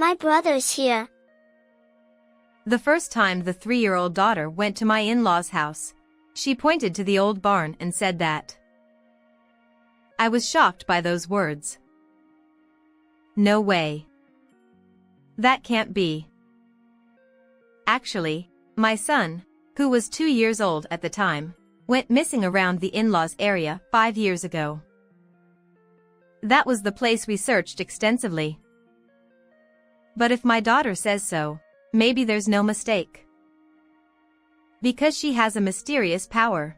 My brother's here. The first time the 3-year-old daughter went to my in-laws' house, she pointed to the old barn and said that. I was shocked by those words. No way. That can't be. Actually, my son, who was 2 years old at the time, went missing around the in-laws area 5 years ago. That was the place we searched extensively. But if my daughter says so, maybe there's no mistake. Because she has a mysterious power.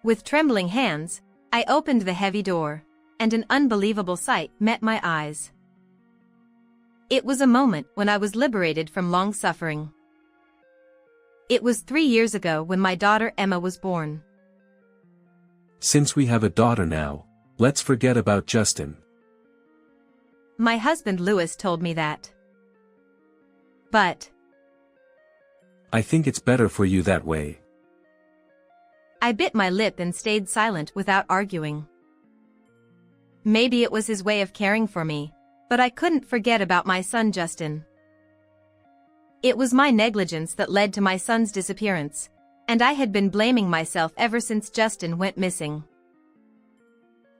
With trembling hands, I opened the heavy door, and an unbelievable sight met my eyes. It was a moment when I was liberated from long suffering. It was 3 years ago when my daughter Emma was born. Since we have a daughter now, let's forget about Justin. My husband Louis told me that. But I think it's better for you that way. I bit my lip and stayed silent without arguing. Maybe it was his way of caring for me, but I couldn't forget about my son Justin. It was my negligence that led to my son's disappearance, and I had been blaming myself ever since Justin went missing.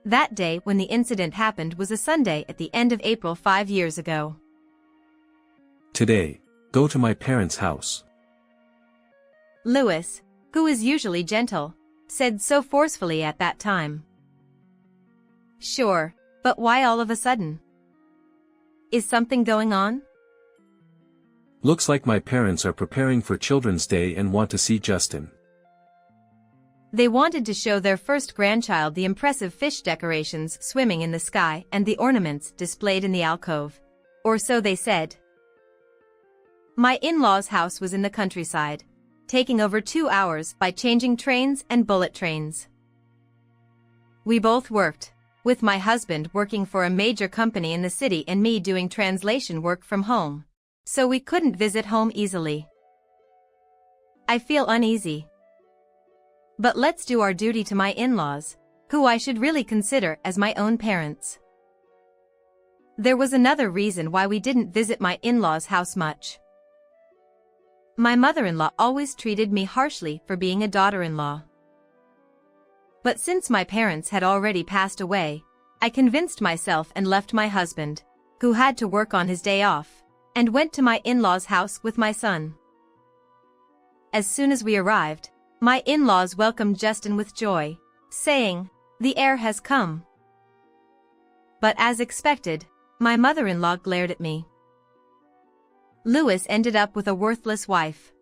That day when the incident happened was a Sunday at the end of April 5 years ago. Today, go to my parents' house. Louis, who is usually gentle, said so forcefully at that time. Sure, but why all of a sudden? Is something going on? Looks like my parents are preparing for Children's Day and want to see Justin. They wanted to show their first grandchild the impressive fish decorations swimming in the sky and the ornaments displayed in the alcove. Or so they said. My in-laws' house was in the countryside, taking over 2 hours by changing trains and bullet trains. We both worked, with my husband working for a major company in the city and me doing translation work from home, so we couldn't visit home easily. I feel uneasy. But let's do our duty to my in-laws, who I should really consider as my own parents. There was another reason why we didn't visit my in-laws' house much. My mother-in-law always treated me harshly for being a daughter-in-law. But since my parents had already passed away, I convinced myself and left my husband, who had to work on his day off, and went to my in-laws' house with my son. As soon as we arrived, my in-laws welcomed Justin with joy, saying, "The heir has come." But as expected, my mother-in-law glared at me. Louis ended up with a worthless wife.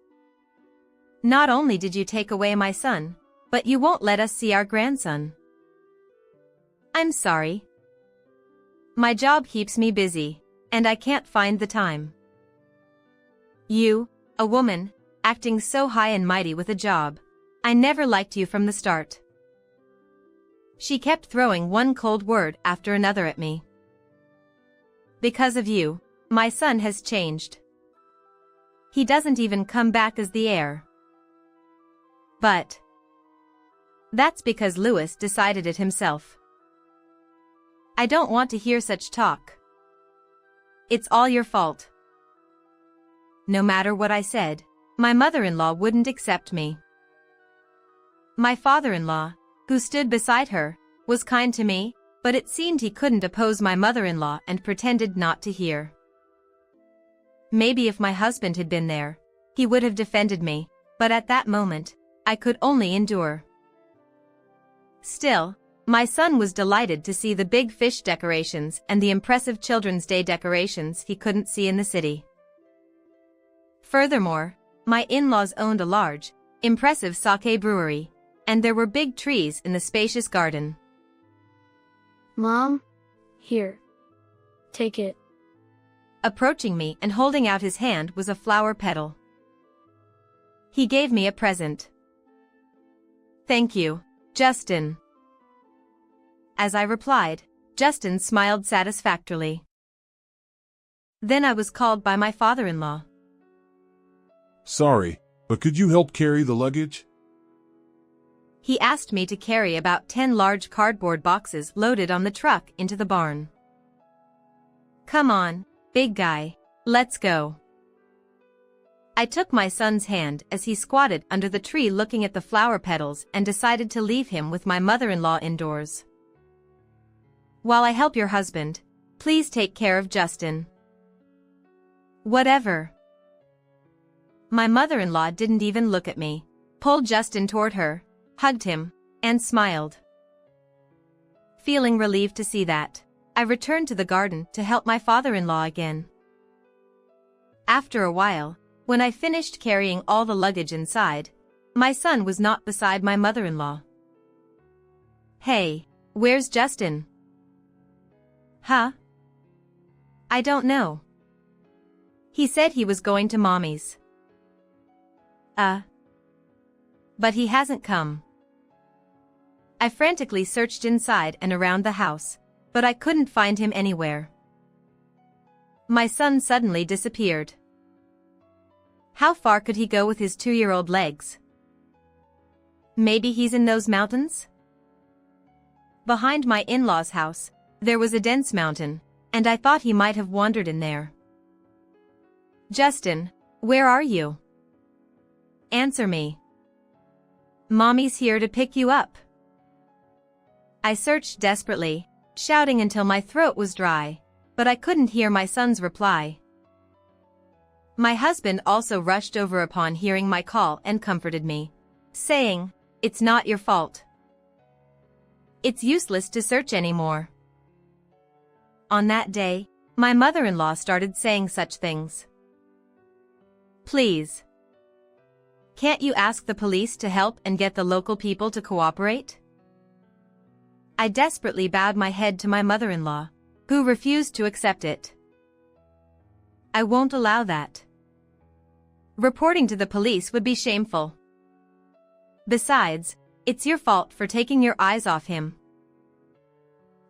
Not only did you take away my son, but you won't let us see our grandson. I'm sorry. My job keeps me busy, and I can't find the time. You, a woman, acting so high and mighty with a job. I never liked you from the start. She kept throwing one cold word after another at me. Because of you, my son has changed. He doesn't even come back as the heir. But that's because Louis decided it himself. I don't want to hear such talk. It's all your fault. No matter what I said, my mother-in-law wouldn't accept me. My father-in-law, who stood beside her, was kind to me, but it seemed he couldn't oppose my mother-in-law and pretended not to hear. Maybe if my husband had been there, he would have defended me, but at that moment, I could only endure. Still, my son was delighted to see the big fish decorations and the impressive Children's Day decorations he couldn't see in the city. Furthermore, my in-laws owned a large, impressive sake brewery, and there were big trees in the spacious garden. Mom? Here. Take it. Approaching me and holding out his hand was a flower petal. He gave me a present. Thank you, Justin. As I replied, Justin smiled satisfactorily. Then I was called by my father-in-law. Sorry, but could you help carry the luggage? He asked me to carry about 10 large cardboard boxes loaded on the truck into the barn. Come on, Big guy, let's go. I took my son's hand as he squatted under the tree looking at the flower petals and decided to leave him with my mother-in-law indoors. While I help your husband, please take care of Justin. Whatever. My mother-in-law didn't even look at me, pulled Justin toward her, hugged him, and smiled. Feeling relieved to see that, I returned to the garden to help my father-in-law again. After a while, when I finished carrying all the luggage inside, my son was not beside my mother-in-law. Hey, where's Justin? Huh? I don't know. He said he was going to mommy's. But he hasn't come. I frantically searched inside and around the house, but I couldn't find him anywhere. My son suddenly disappeared. How far could he go with his 2-year-old legs? Maybe he's in those mountains? Behind my in-laws' house, there was a dense mountain, and I thought he might have wandered in there. Justin, where are you? Answer me. Mommy's here to pick you up. I searched desperately, shouting until my throat was dry, but I couldn't hear my son's reply. My husband also rushed over upon hearing my call and comforted me, saying, "It's not your fault. It's useless to search anymore." On that day, my mother-in-law started saying such things. Please. Can't you ask the police to help and get the local people to cooperate? I desperately bowed my head to my mother-in-law, who refused to accept it. I won't allow that. Reporting to the police would be shameful. Besides, it's your fault for taking your eyes off him.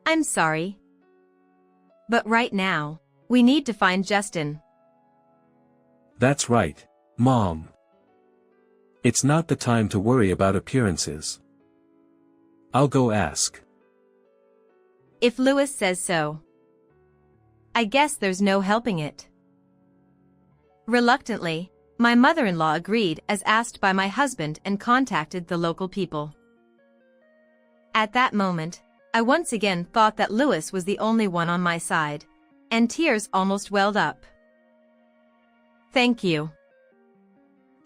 I'm sorry. But right now, we need to find Justin. That's right, Mom. It's not the time to worry about appearances. I'll go ask. If Louis says so. I guess there's no helping it. Reluctantly, my mother-in-law agreed as asked by my husband and contacted the local people. At that moment, I once again thought that Louis was the only one on my side, and tears almost welled up. Thank you.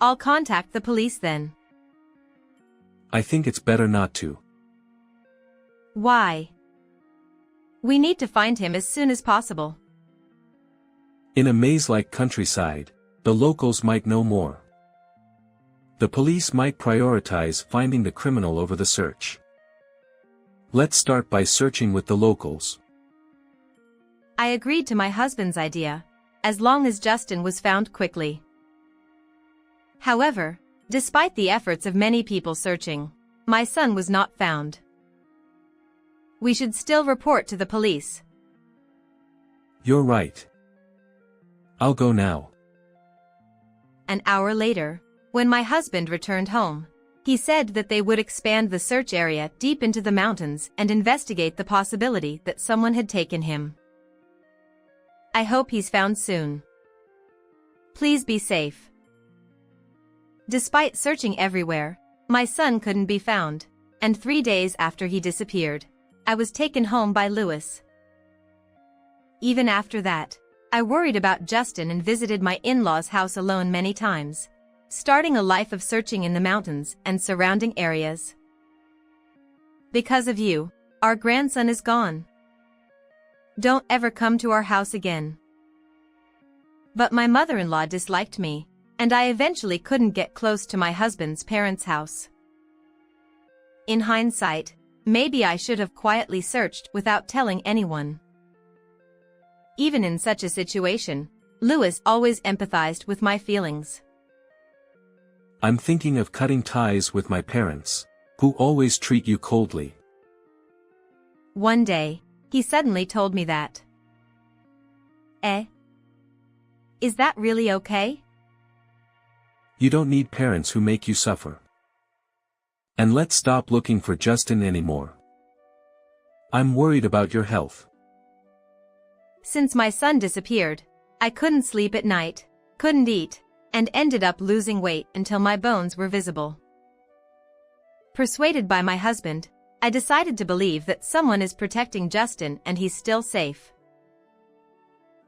I'll contact the police then. I think it's better not to. Why? We need to find him as soon as possible. In a maze-like countryside, the locals might know more. The police might prioritize finding the criminal over the search. Let's start by searching with the locals. I agreed to my husband's idea, as long as Justin was found quickly. However, despite the efforts of many people searching, my son was not found. We should still report to the police. You're right. I'll go now. An hour later, when my husband returned home, he said that they would expand the search area deep into the mountains and investigate the possibility that someone had taken him. I hope he's found soon. Please be safe. Despite searching everywhere, my son couldn't be found, and 3 days after he disappeared, I was taken home by Louis. Even after that, I worried about Justin and visited my in-laws' house alone many times, starting a life of searching in the mountains and surrounding areas. Because of you, our grandson is gone. Don't ever come to our house again. But my mother-in-law disliked me, and I eventually couldn't get close to my husband's parents' house. In hindsight, maybe I should have quietly searched without telling anyone. Even in such a situation, Louis always empathized with my feelings. I'm thinking of cutting ties with my parents, who always treat you coldly. One day, he suddenly told me that. Is that really okay? You don't need parents who make you suffer. And let's stop looking for Justin anymore. I'm worried about your health. Since my son disappeared, I couldn't sleep at night, couldn't eat, and ended up losing weight until my bones were visible. Persuaded by my husband, I decided to believe that someone is protecting Justin and he's still safe.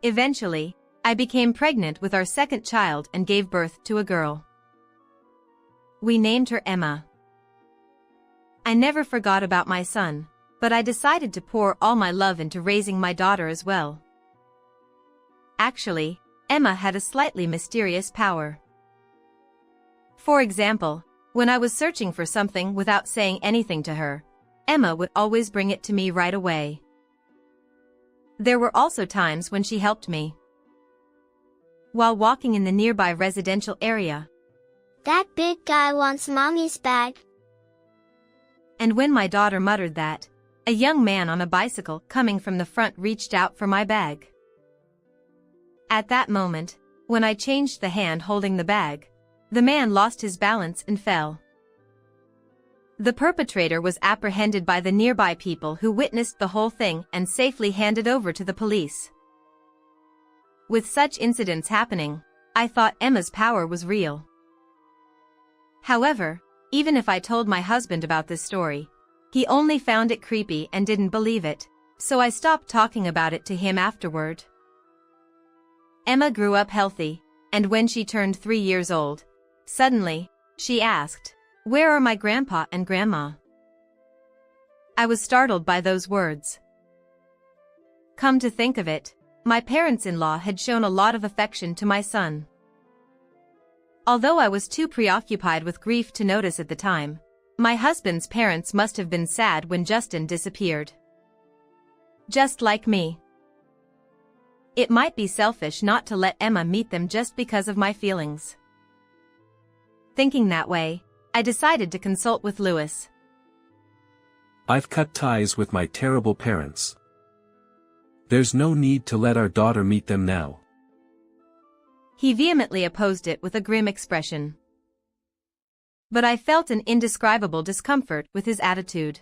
Eventually, I became pregnant with our second child and gave birth to a girl. We named her Emma. I never forgot about my son, but I decided to pour all my love into raising my daughter as well. Actually, Emma had a slightly mysterious power. For example, when I was searching for something without saying anything to her, Emma would always bring it to me right away. There were also times when she helped me. While walking in the nearby residential area, That big guy wants mommy's bag. and when my daughter muttered that, a young man on a bicycle coming from the front reached out for my bag. At that moment, when I changed the hand holding the bag, the man lost his balance and fell. The perpetrator was apprehended by the nearby people who witnessed the whole thing and safely handed over to the police. With such incidents happening, I thought Emma's power was real. However, even if I told my husband about this story, he only found it creepy and didn't believe it, so I stopped talking about it to him afterward. Emma grew up healthy, and when she turned 3 years old, suddenly, she asked, "Where are my grandpa and grandma?" I was startled by those words. Come to think of it, my parents-in-law had shown a lot of affection to my son. Although I was too preoccupied with grief to notice at the time, my husband's parents must have been sad when Justin disappeared. Just like me. It might be selfish not to let Emma meet them just because of my feelings. Thinking that way, I decided to consult with Lewis. I've cut ties with my terrible parents. There's no need to let our daughter meet them now. He vehemently opposed it with a grim expression. But I felt an indescribable discomfort with his attitude.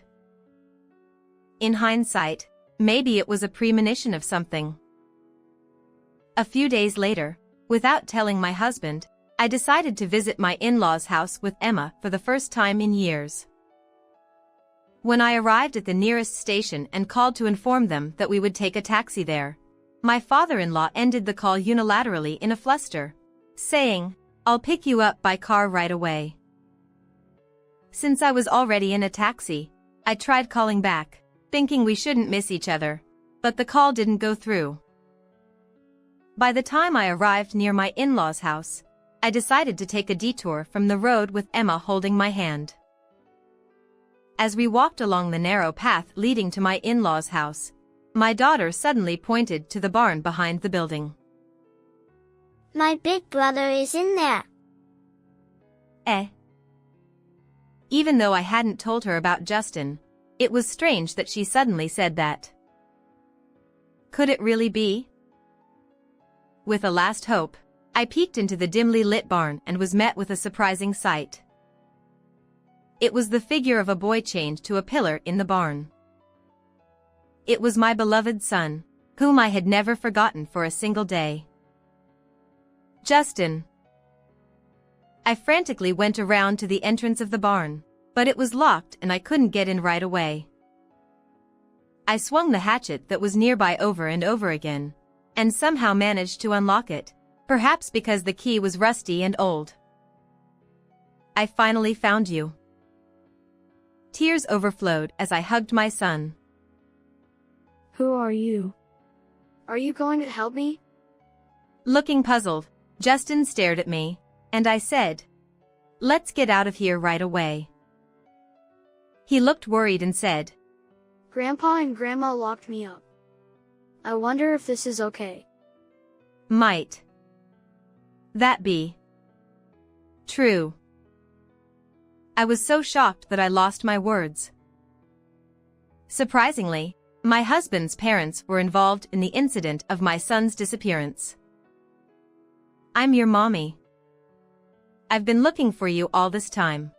In hindsight, maybe it was a premonition of something. A few days later, without telling my husband, I decided to visit my in-laws' house with Emma for the first time in years. When I arrived at the nearest station and called to inform them that we would take a taxi there, my father-in-law ended the call unilaterally in a fluster, saying, "I'll pick you up by car right away." Since I was already in a taxi, I tried calling back, thinking we shouldn't miss each other, but the call didn't go through. By the time I arrived near my in-laws' house, I decided to take a detour from the road with Emma holding my hand. As we walked along the narrow path leading to my in-laws' house, my daughter suddenly pointed to the barn behind the building. My big brother is in there. Even though I hadn't told her about Justin, it was strange that she suddenly said that. Could it really be? With a last hope, I peeked into the dimly lit barn and was met with a surprising sight. It was the figure of a boy chained to a pillar in the barn. It was my beloved son, whom I had never forgotten for a single day. Justin. I frantically went around to the entrance of the barn, but it was locked and I couldn't get in right away. I swung the hatchet that was nearby over and over again, and somehow managed to unlock it, perhaps because the key was rusty and old. I finally found you. Tears overflowed as I hugged my son. Who are you? Are you going to help me? Looking puzzled, Justin stared at me, and I said, "Let's get out of here right away." He looked worried and said, Grandpa and Grandma locked me up. I wonder if this is okay. "Might that be true?" I was so shocked that I lost my words. Surprisingly, my husband's parents were involved in the incident of my son's disappearance. "I'm your mommy. I've been looking for you all this time."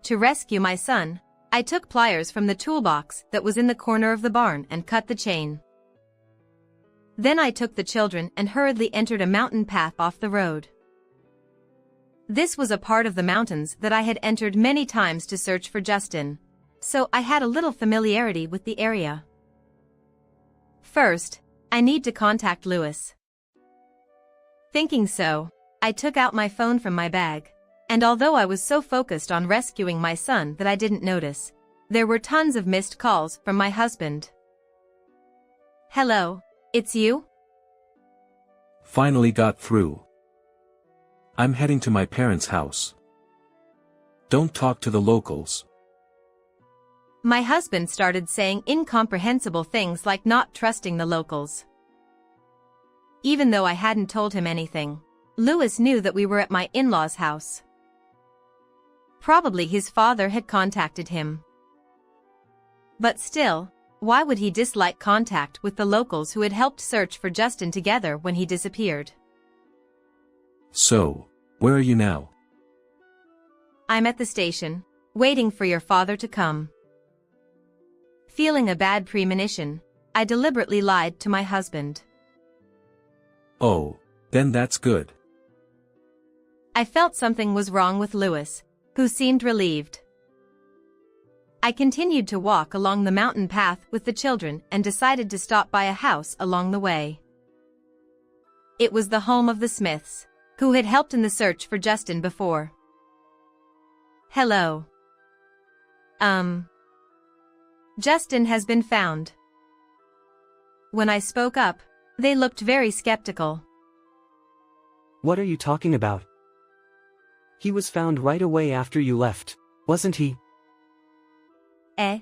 To rescue my son, I took pliers from the toolbox that was in the corner of the barn and cut the chain. Then I took the children and hurriedly entered a mountain path off the road. This was a part of the mountains that I had entered many times to search for Justin, so I had a little familiarity with the area. First, I need to contact Lewis. Thinking so, I took out my phone from my bag, and although I was so focused on rescuing my son that I didn't notice, there were tons of missed calls from my husband. Hello, it's you? Finally got through. I'm heading to my parents' house. Don't talk to the locals. My husband started saying incomprehensible things like not trusting the locals. Even though I hadn't told him anything, Lewis knew that we were at my in-laws' house. Probably his father had contacted him. But still, why would he dislike contact with the locals who had helped search for Justin together when he disappeared? So, where are you now? I'm at the station, waiting for your father to come. Feeling a bad premonition, I deliberately lied to my husband. Oh, then that's good. I felt something was wrong with Lewis, who seemed relieved. I continued to walk along the mountain path with the children and decided to stop by a house along the way. It was the home of the Smiths, who had helped in the search for Justin before. Hello. Justin has been found. When I spoke up, they looked very skeptical. What are you talking about? He was found right away after you left, wasn't he? Eh?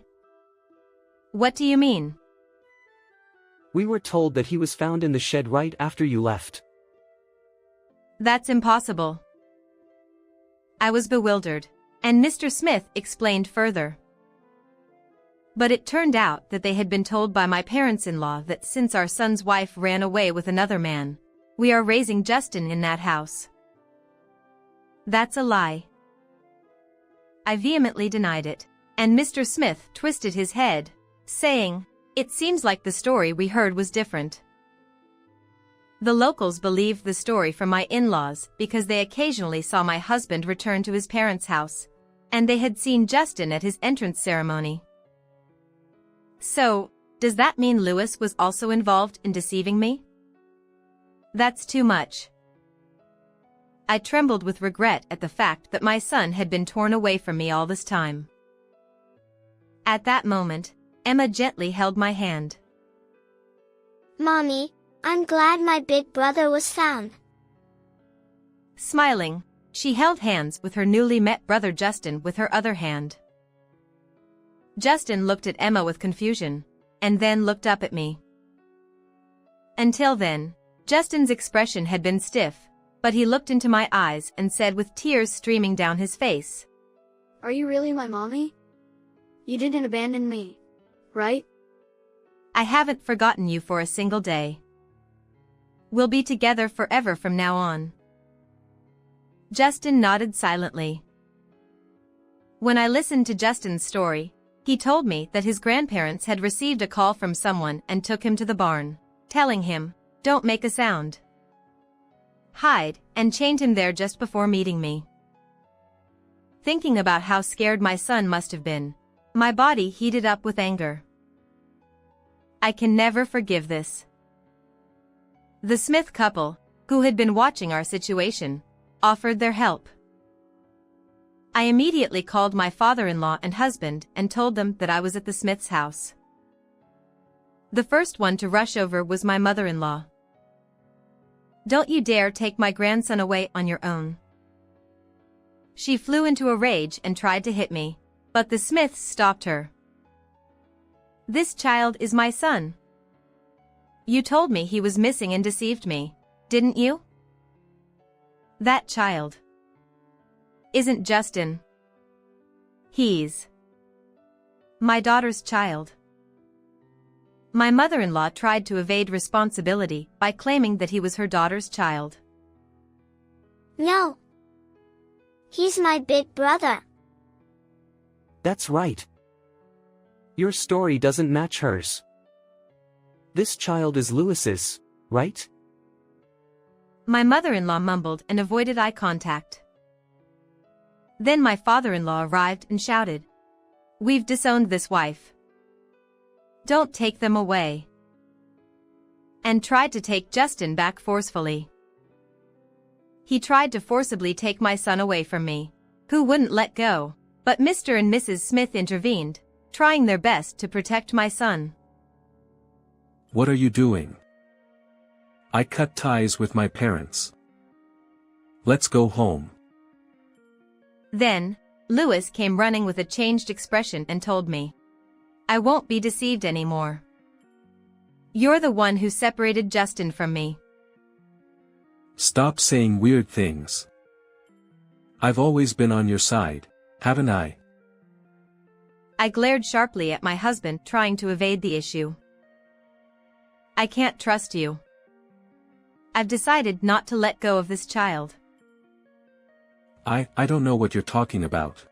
What do you mean? We were told that he was found in the shed right after you left. That's impossible. I was bewildered, and Mr. Smith explained further. But it turned out that they had been told by my parents-in-law that since our son's wife ran away with another man, we are raising Justin in that house. That's a lie. I vehemently denied it, and Mr. Smith twisted his head, saying, "It seems like the story we heard was different." The locals believed the story from my in-laws because they occasionally saw my husband return to his parents' house, and they had seen Justin at his entrance ceremony. So, does that mean Lewis was also involved in deceiving me? That's too much. I trembled with regret at the fact that my son had been torn away from me all this time. At that moment, Emma gently held my hand. Mommy, I'm glad my big brother was found. Smiling, she held hands with her newly met brother Justin with her other hand. Justin looked at Emma with confusion, and then looked up at me. Until then, Justin's expression had been stiff, but he looked into my eyes and said with tears streaming down his face, Are you really my mommy? You didn't abandon me, right? I haven't forgotten you for a single day. We'll be together forever from now on. Justin nodded silently. When I listened to Justin's story, he told me that his grandparents had received a call from someone and took him to the barn, telling him, "Don't make a sound. Hide," and chained him there just before meeting me. Thinking about how scared my son must have been, my body heated up with anger. I can never forgive this. The Smith couple, who had been watching our situation, offered their help. I immediately called my father-in-law and husband and told them that I was at the Smith's house. The first one to rush over was my mother-in-law. "Don't you dare take my grandson away on your own." She flew into a rage and tried to hit me, but the Smiths stopped her. "This child is my son. You told me he was missing and deceived me, didn't you? That child isn't Justin. He's my daughter's child." My mother-in-law tried to evade responsibility by claiming that he was her daughter's child. No. He's my big brother. That's right. Your story doesn't match hers. This child is Lewis's, right? My mother-in-law mumbled and avoided eye contact. Then my father-in-law arrived and shouted, "We've disowned this wife. Don't take them away." And tried to take Justin back forcefully. He tried to forcibly take my son away from me, who wouldn't let go, but Mr. and Mrs. Smith intervened, trying their best to protect my son. What are you doing? I cut ties with my parents. Let's go home. Then, Lewis came running with a changed expression and told me, "I won't be deceived anymore. You're the one who separated Justin from me." Stop saying weird things. I've always been on your side, haven't I? I glared sharply at my husband, trying to evade the issue. "I can't trust you. I've decided not to let go of this child." I don't know what you're talking about.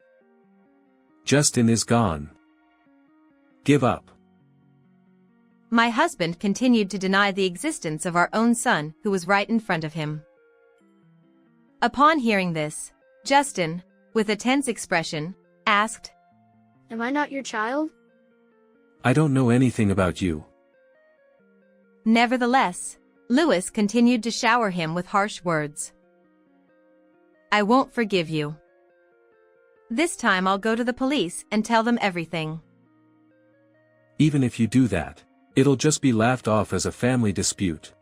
Justin is gone. Give up. My husband continued to deny the existence of our own son, who was right in front of him. Upon hearing this, Justin, with a tense expression, asked, Am I not your child? I don't know anything about you. Nevertheless, Lewis continued to shower him with harsh words. "I won't forgive you. This time I'll go to the police and tell them everything." Even if you do that, it'll just be laughed off as a family dispute.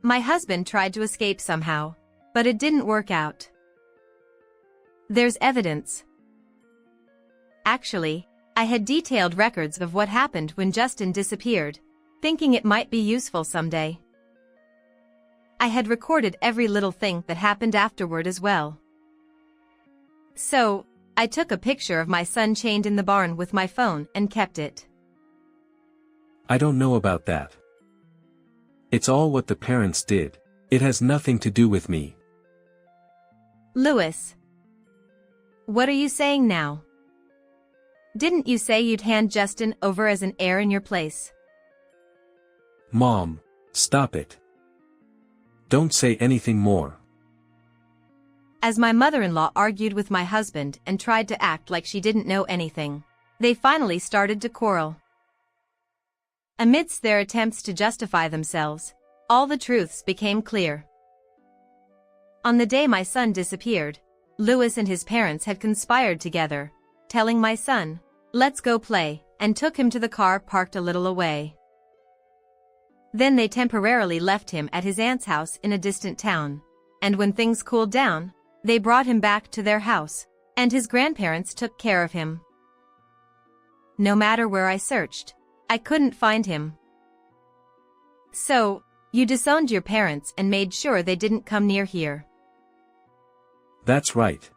My husband tried to escape somehow, but it didn't work out. There's evidence. Actually, I had detailed records of what happened when Justin disappeared, thinking it might be useful someday. I had recorded every little thing that happened afterward as well. So, I took a picture of my son chained in the barn with my phone and kept it. I don't know about that. It's all what the parents did. It has nothing to do with me. Lewis. What are you saying now? Didn't you say you'd hand Justin over as an heir in your place? Mom, stop it. Don't say anything more. As my mother-in-law argued with my husband and tried to act like she didn't know anything, they finally started to quarrel. Amidst their attempts to justify themselves, all the truths became clear. On the day my son disappeared, Lewis and his parents had conspired together, telling my son, "Let's go play," and took him to the car parked a little away. Then they temporarily left him at his aunt's house in a distant town, and when things cooled down, they brought him back to their house, and his grandparents took care of him. No matter where I searched, I couldn't find him. So, you disowned your parents and made sure they didn't come near here. That's right.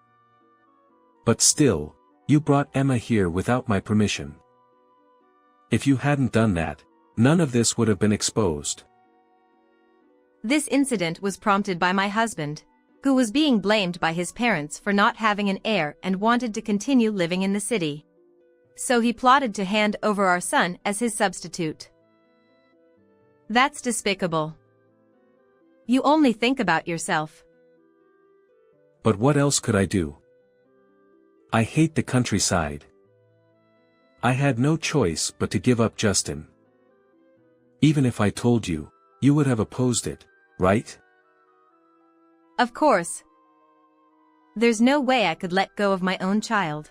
But still, you brought Emma here without my permission. If you hadn't done that, none of this would have been exposed. This incident was prompted by my husband, who was being blamed by his parents for not having an heir and wanted to continue living in the city. So he plotted to hand over our son as his substitute. That's despicable. You only think about yourself. But what else could I do? I hate the countryside. I had no choice but to give up Justin. Even if I told you, you would have opposed it, right? Of course. There's no way I could let go of my own child.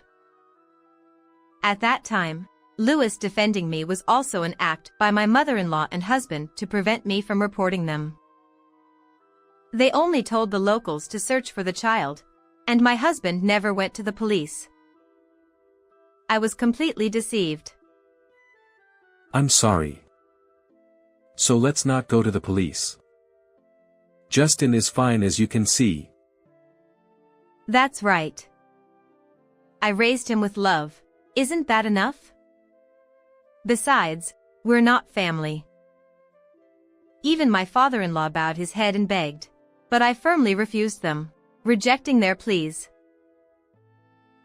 At that time, Lewis defending me was also an act by my mother-in-law and husband to prevent me from reporting them. They only told the locals to search for the child, and my husband never went to the police. I was completely deceived. I'm sorry. So let's not go to the police. Justin is fine, as you can see. That's right. I raised him with love. Isn't that enough? Besides, we're not family. Even my father-in-law bowed his head and begged, but I firmly refused them, rejecting their pleas.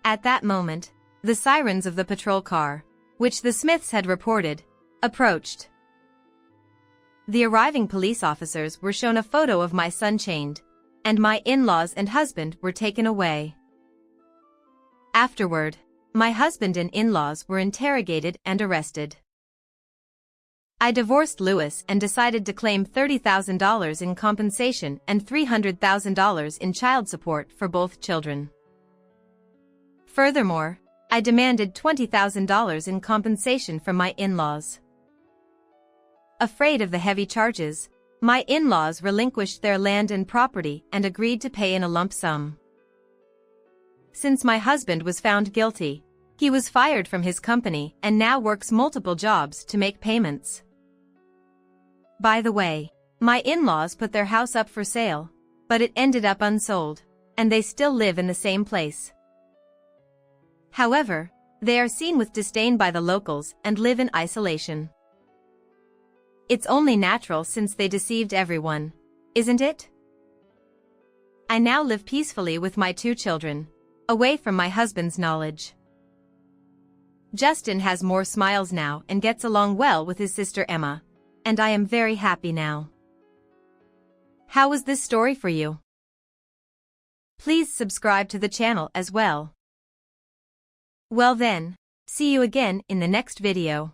At that moment, the sirens of the patrol car, which the Smiths had reported, approached. the arriving police officers were shown a photo of my son chained, and my in-laws and husband were taken away. Afterward, my husband and in-laws were interrogated and arrested. I divorced Louis and decided to claim $30,000 in compensation and $300,000 in child support for both children. Furthermore, I demanded $20,000 in compensation from my in-laws. Afraid of the heavy charges, my in-laws relinquished their land and property and agreed to pay in a lump sum. Since my husband was found guilty, he was fired from his company and now works multiple jobs to make payments. By the way, my in-laws put their house up for sale, but it ended up unsold, and they still live in the same place. However, they are seen with disdain by the locals and live in isolation. It's only natural since they deceived everyone, isn't it? I now live peacefully with my 2 children, away from my husband's knowledge. Justin has more smiles now and gets along well with his sister Emma, and I am very happy now. How was this story for you? Please subscribe to the channel as well. Well then, see you again in the next video.